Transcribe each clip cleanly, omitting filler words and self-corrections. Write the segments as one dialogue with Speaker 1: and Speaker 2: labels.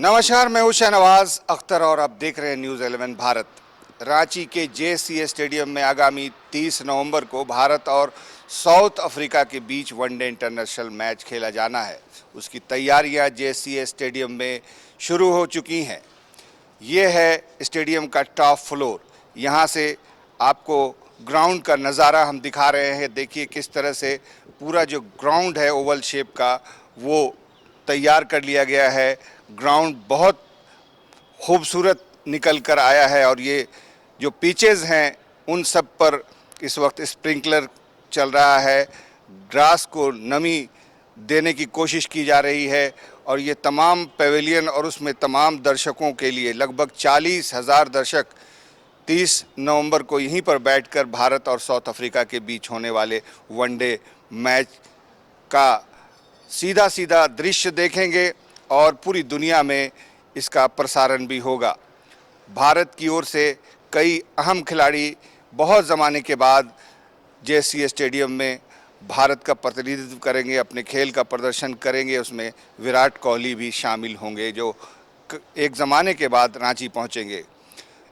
Speaker 1: नमस्कार, मैं हूं शहनवाज अख्तर और आप देख रहे हैं न्यूज़ 11 भारत। रांची के जेसीए स्टेडियम में आगामी 30 नवंबर को भारत और साउथ अफ्रीका के बीच वनडे इंटरनेशनल मैच खेला जाना है। उसकी तैयारियां जेसीए स्टेडियम में शुरू हो चुकी हैं। ये है स्टेडियम का टॉप फ्लोर। यहाँ से आपको ग्राउंड का नज़ारा हम दिखा रहे हैं। देखिए किस तरह से पूरा जो ग्राउंड है ओवल शेप का वो तैयार कर लिया गया है। ग्राउंड बहुत खूबसूरत निकल कर आया है और ये जो पिचेस हैं उन सब पर इस वक्त स्प्रिंकलर चल रहा है। ग्रास को नमी देने की कोशिश की जा रही है और ये तमाम पेविलियन और उसमें तमाम दर्शकों के लिए लगभग 40,000 दर्शक 30 नवंबर को यहीं पर बैठकर भारत और साउथ अफ्रीका के बीच होने वाले वनडे मैच का सीधा सीधा दृश्य देखेंगे और पूरी दुनिया में इसका प्रसारण भी होगा। भारत की ओर से कई अहम खिलाड़ी बहुत ज़माने के बाद जेसीए स्टेडियम में भारत का प्रतिनिधित्व करेंगे, अपने खेल का प्रदर्शन करेंगे। उसमें विराट कोहली भी शामिल होंगे जो एक ज़माने के बाद रांची पहुंचेंगे।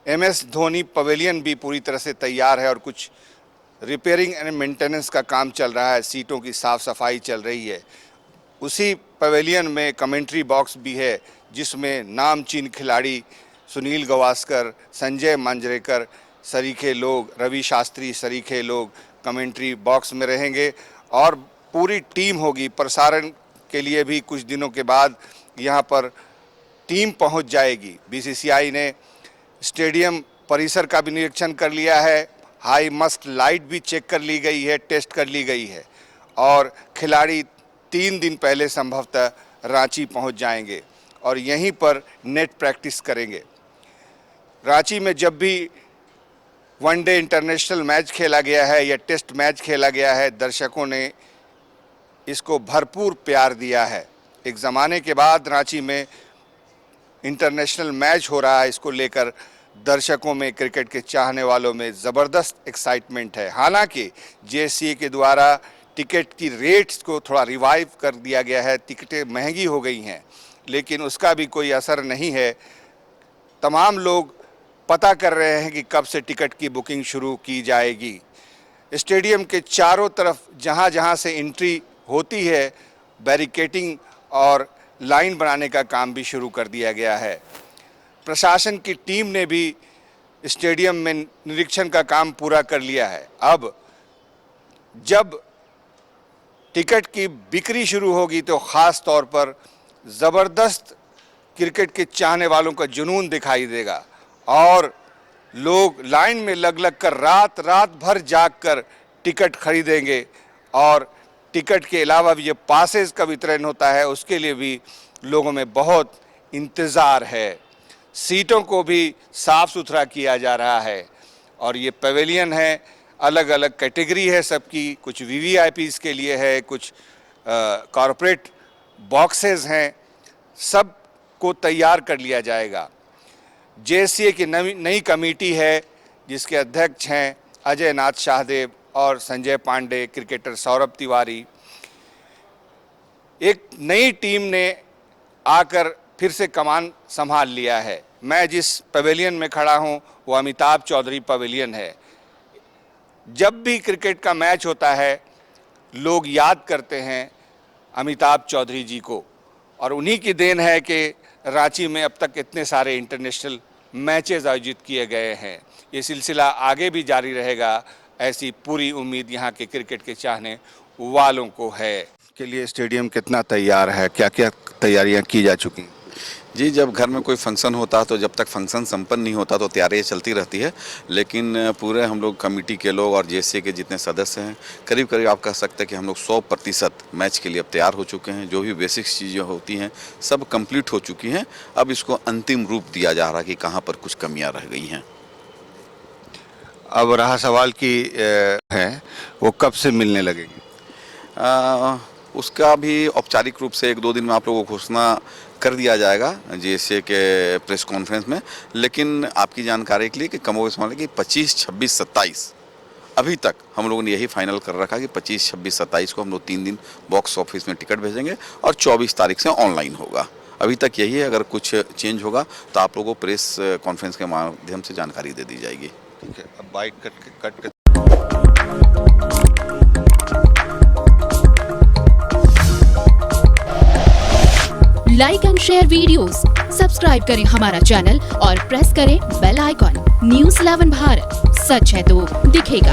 Speaker 1: MS धोनी पवेलियन भी पूरी तरह से तैयार है और कुछ रिपेयरिंग एंड मेंटेनेंस का काम चल रहा है। सीटों की साफ़ सफाई चल रही है। उसी पवेलियन में कमेंट्री बॉक्स भी है जिसमें नामचीन खिलाड़ी सुनील गावस्कर, संजय मांजरेकर सरीखे लोग, रवि शास्त्री सरीखे लोग कमेंट्री बॉक्स में रहेंगे और पूरी टीम होगी। प्रसारण के लिए भी कुछ दिनों के बाद यहाँ पर टीम पहुँच जाएगी। BCCI ने स्टेडियम परिसर का भी निरीक्षण कर लिया है। हाई मस्ट लाइट भी चेक कर ली गई है, टेस्ट कर ली गई है और खिलाड़ी 3 दिन पहले संभवतः रांची पहुंच जाएंगे और यहीं पर नेट प्रैक्टिस करेंगे। रांची में जब भी वनडे इंटरनेशनल मैच खेला गया है या टेस्ट मैच खेला गया है, दर्शकों ने इसको भरपूर प्यार दिया है। एक ज़माने के बाद रांची में इंटरनेशनल मैच हो रहा है, इसको लेकर दर्शकों में, क्रिकेट के चाहने वालों में ज़बरदस्त एक्साइटमेंट है। हालांकि जेसीए के द्वारा टिकट की रेट्स को थोड़ा रिवाइव कर दिया गया है। टिकटें महंगी हो गई हैं लेकिन उसका भी कोई असर नहीं है। तमाम लोग पता कर रहे हैं कि कब से टिकट की बुकिंग शुरू की जाएगी। स्टेडियम के चारों तरफ जहां जहां से एंट्री होती है बैरिकेडिंग और लाइन बनाने का काम भी शुरू कर दिया गया है। प्रशासन की टीम ने भी स्टेडियम में निरीक्षण का काम पूरा कर लिया है। अब जब टिकट की बिक्री शुरू होगी तो ख़ास तौर पर ज़बरदस्त क्रिकेट के चाहने वालों का जुनून दिखाई देगा और लोग लाइन में लग लग कर रात रात भर जाग कर टिकट खरीदेंगे और टिकट के अलावा भी जो पासेस का वितरण होता है उसके लिए भी लोगों में बहुत इंतज़ार है। सीटों को भी साफ़ सुथरा किया जा रहा है और ये पवेलियन है, अलग अलग कैटेगरी है सबकी। कुछ VVIPs के लिए है, कुछ कॉरपोरेट बॉक्सेस हैं, सब को तैयार कर लिया जाएगा। जेसीए की नई कमेटी है जिसके अध्यक्ष हैं अजय नाथ शाहदेव और संजय पांडे, क्रिकेटर सौरभ तिवारी। एक नई टीम ने आकर फिर से कमान संभाल लिया है। मैं जिस पवेलियन में खड़ा हूं वो अमिताभ चौधरी पवेलियन है। जब भी क्रिकेट का मैच होता है लोग याद करते हैं अमिताभ चौधरी जी को और उन्हीं की देन है कि रांची में अब तक इतने सारे इंटरनेशनल मैचेस आयोजित किए गए हैं। ये सिलसिला आगे भी जारी रहेगा, ऐसी पूरी उम्मीद यहाँ के क्रिकेट के चाहने वालों को है। के लिए स्टेडियम कितना तैयार है, क्या क्या तैयारियाँ की जा चुकी हैं?
Speaker 2: जी, जब घर में कोई फंक्शन होता है तो जब तक फंक्शन संपन्न नहीं होता तो तैयारियाँ चलती रहती है। लेकिन पूरे हम लोग कमेटी के लोग और जेसीए के जितने सदस्य हैं, करीब करीब आप कह सकते हैं कि हम लोग 100% मैच के लिए अब तैयार हो चुके हैं। जो भी बेसिक्स चीज़ें होती हैं सब कंप्लीट हो चुकी हैं। अब इसको अंतिम रूप दिया जा रहा है कि कहाँ पर कुछ कमियाँ रह गई हैं।
Speaker 1: अब रहा सवाल कि है वो कब से मिलने लगेंगे?
Speaker 2: उसका भी औपचारिक रूप से 1-2 दिन में आप लोगों को घोषणा कर दिया जाएगा जेसीए के प्रेस कॉन्फ्रेंस में। लेकिन आपकी जानकारी के लिए कि कमोबेश मान कि 25, 26, 27 अभी तक हम लोगों ने यही फाइनल कर रखा कि 25, 26, 27 को हम लोग 3 दिन बॉक्स ऑफिस में टिकट भेजेंगे और 24 तारीख से ऑनलाइन होगा। अभी तक यही है। अगर कुछ चेंज होगा तो आप लोगों को प्रेस कॉन्फ्रेंस के माध्यम से जानकारी दे दी जाएगी।
Speaker 1: ठीक है, अब बाइट कट के
Speaker 3: like and share videos, subscribe करें हमारा चैनल और प्रेस करें बेल आइकॉन। न्यूज़ 11 भारत, सच है तो दिखेगा।